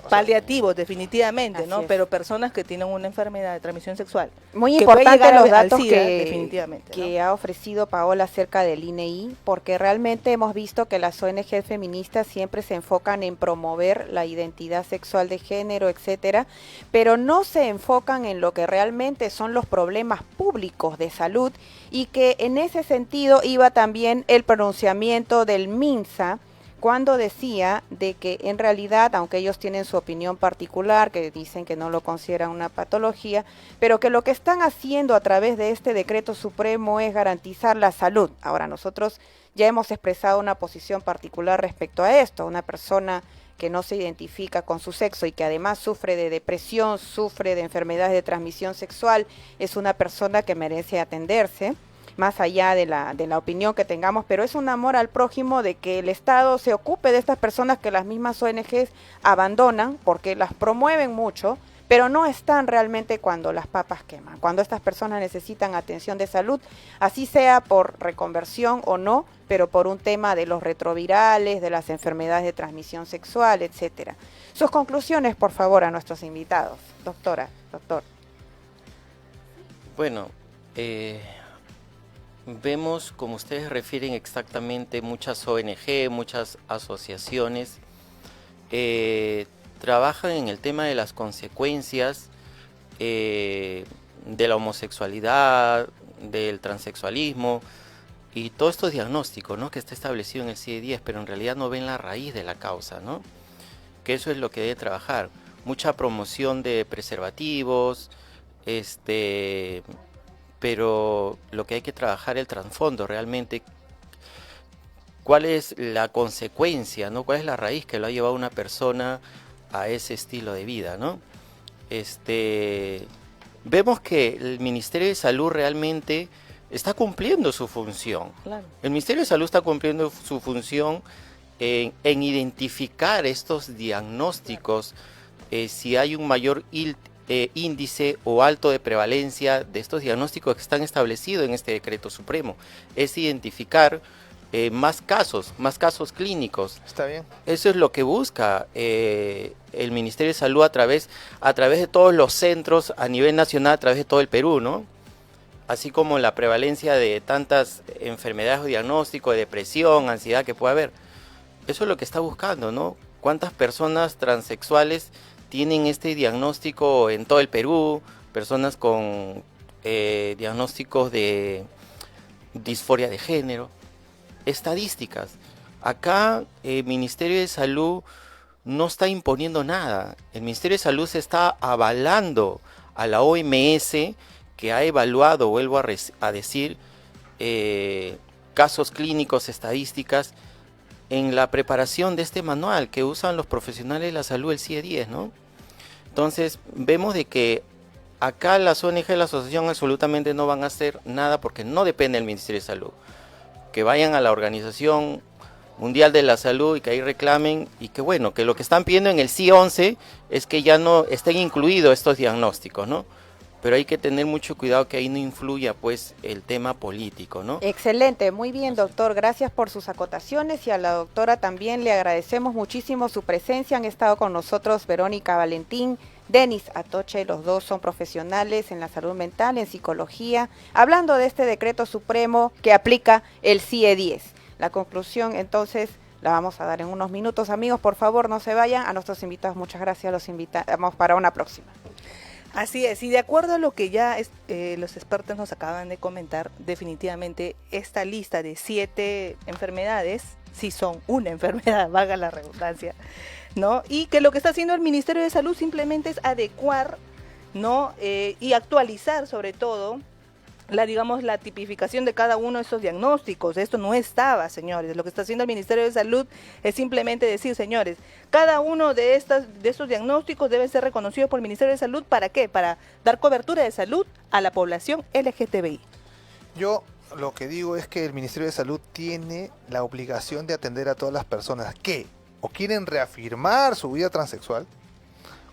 Paliativos, definitivamente, ¿no? Pero personas que tienen una enfermedad de transmisión sexual. Muy importante los datos SIDA, definitivamente, que ha ofrecido Paola acerca del INEI, porque realmente hemos visto que las ONG feministas siempre se enfocan en promover la identidad sexual de género, etcétera, pero no se enfocan en lo que realmente son los problemas públicos de salud, y que en ese sentido iba también el pronunciamiento del MINSA, cuando decía de que en realidad, aunque ellos tienen su opinión particular, que dicen que no lo consideran una patología, pero que lo que están haciendo a través de este decreto supremo es garantizar la salud. Ahora, nosotros ya hemos expresado una posición particular respecto a esto. Una persona que no se identifica con su sexo y que además sufre de depresión, sufre de enfermedades de transmisión sexual, es una persona que merece atenderse, más allá de la opinión que tengamos, pero es un amor al prójimo de que el Estado se ocupe de estas personas que las mismas ONGs abandonan porque las promueven mucho, pero no están realmente cuando las papas queman, cuando estas personas necesitan atención de salud, así sea por reconversión o no, pero por un tema de los retrovirales, de las enfermedades de transmisión sexual, etcétera. Sus conclusiones, por favor, a nuestros invitados. Doctora, doctor. Bueno, vemos, como ustedes refieren exactamente, muchas ONG, muchas asociaciones trabajan en el tema de las consecuencias de la homosexualidad, del transexualismo y todos estos diagnósticos, ¿no?, que está establecido en el CIE-10, pero en realidad no ven la raíz de la causa, ¿no? Que eso es lo que debe trabajar. Mucha promoción de preservativos, pero lo que hay que trabajar es el trasfondo realmente. ¿Cuál es la consecuencia, ¿no? ¿Cuál es la raíz que lo ha llevado a una persona a ese estilo de vida, ¿no? Vemos que el Ministerio de Salud realmente está cumpliendo su función. Claro. El Ministerio de Salud está cumpliendo su función en identificar estos diagnósticos, si hay un mayor índice o alto de prevalencia de estos diagnósticos que están establecidos en este decreto supremo. Es identificar más casos clínicos. Está bien. Eso es lo que busca el Ministerio de Salud a través de todos los centros a nivel nacional, a través de todo el Perú, ¿no? Así como la prevalencia de tantas enfermedades o diagnósticos de depresión, ansiedad que puede haber. Eso es lo que está buscando, ¿no? ¿Cuántas personas transexuales tienen este diagnóstico en todo el Perú? Personas con diagnósticos de disforia de género. Estadísticas. Acá el Ministerio de Salud no está imponiendo nada. El Ministerio de Salud se está avalando a la OMS, que ha evaluado, vuelvo a decir, casos clínicos, estadísticas, en la preparación de este manual que usan los profesionales de la salud, el CIE-10, ¿no? Entonces, vemos de que acá las ONG de la asociación absolutamente no van a hacer nada porque no depende del Ministerio de Salud. Que vayan a la Organización Mundial de la Salud y que ahí reclamen, y que bueno, que lo que están pidiendo en el CIE-11 es que ya no estén incluidos estos diagnósticos, ¿no? Pero hay que tener mucho cuidado que ahí no influya pues el tema político, ¿no? Excelente, muy bien, doctor, gracias por sus acotaciones, y a la doctora también le agradecemos muchísimo su presencia. Han estado con nosotros Verónica Valentín, Denis Atoche, los dos son profesionales en la salud mental, en psicología, hablando de este decreto supremo que aplica el CIE-10. La conclusión entonces la vamos a dar en unos minutos. Amigos, por favor no se vayan. A nuestros invitados muchas gracias, los invitamos para una próxima. Así es, y de acuerdo a lo que ya los expertos nos acaban de comentar, definitivamente esta lista de 7 enfermedades sí son una enfermedad, valga la redundancia, ¿no? Y que lo que está haciendo el Ministerio de Salud simplemente es adecuar, ¿no? Y actualizar sobre todo la tipificación de cada uno de esos diagnósticos. Esto no estaba, señores. Lo que está haciendo el Ministerio de Salud es simplemente decir, señores, cada uno de estos diagnósticos debe ser reconocido por el Ministerio de Salud. ¿Para qué? Para dar cobertura de salud a la población LGTBI. Yo lo que digo es que el Ministerio de Salud tiene la obligación de atender a todas las personas que o quieren reafirmar su vida transexual,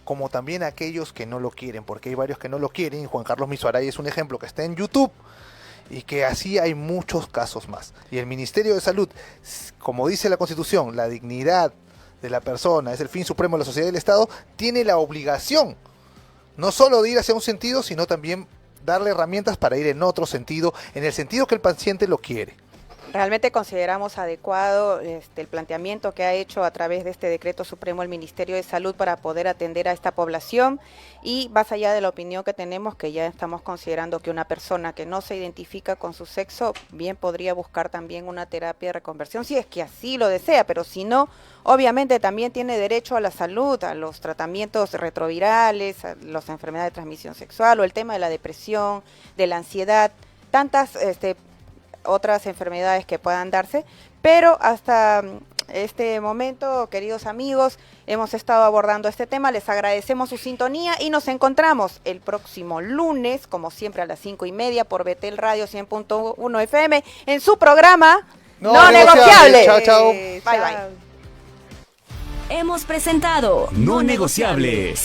como también aquellos que no lo quieren, porque hay varios que no lo quieren, y Juan Carlos Mizuaray es un ejemplo que está en YouTube, y que así hay muchos casos más. Y el Ministerio de Salud, como dice la Constitución, la dignidad de la persona es el fin supremo de la sociedad y del Estado, tiene la obligación, no solo de ir hacia un sentido, sino también darle herramientas para ir en otro sentido, en el sentido que el paciente lo quiere. Realmente consideramos adecuado el planteamiento que ha hecho a través de este decreto supremo el Ministerio de Salud para poder atender a esta población, y más allá de la opinión que tenemos, que ya estamos considerando que una persona que no se identifica con su sexo bien podría buscar también una terapia de reconversión si es que así lo desea, pero si no, obviamente también tiene derecho a la salud, a los tratamientos retrovirales, a las enfermedades de transmisión sexual o el tema de la depresión, de la ansiedad, tantas otras enfermedades que puedan darse, pero hasta este momento, queridos amigos, hemos estado abordando este tema, les agradecemos su sintonía y nos encontramos el próximo lunes, como siempre a las 5:30 por Betel Radio 100.1 FM, en su programa No Negociable. Chao, chao. Bye, bye. Hemos presentado No negociable.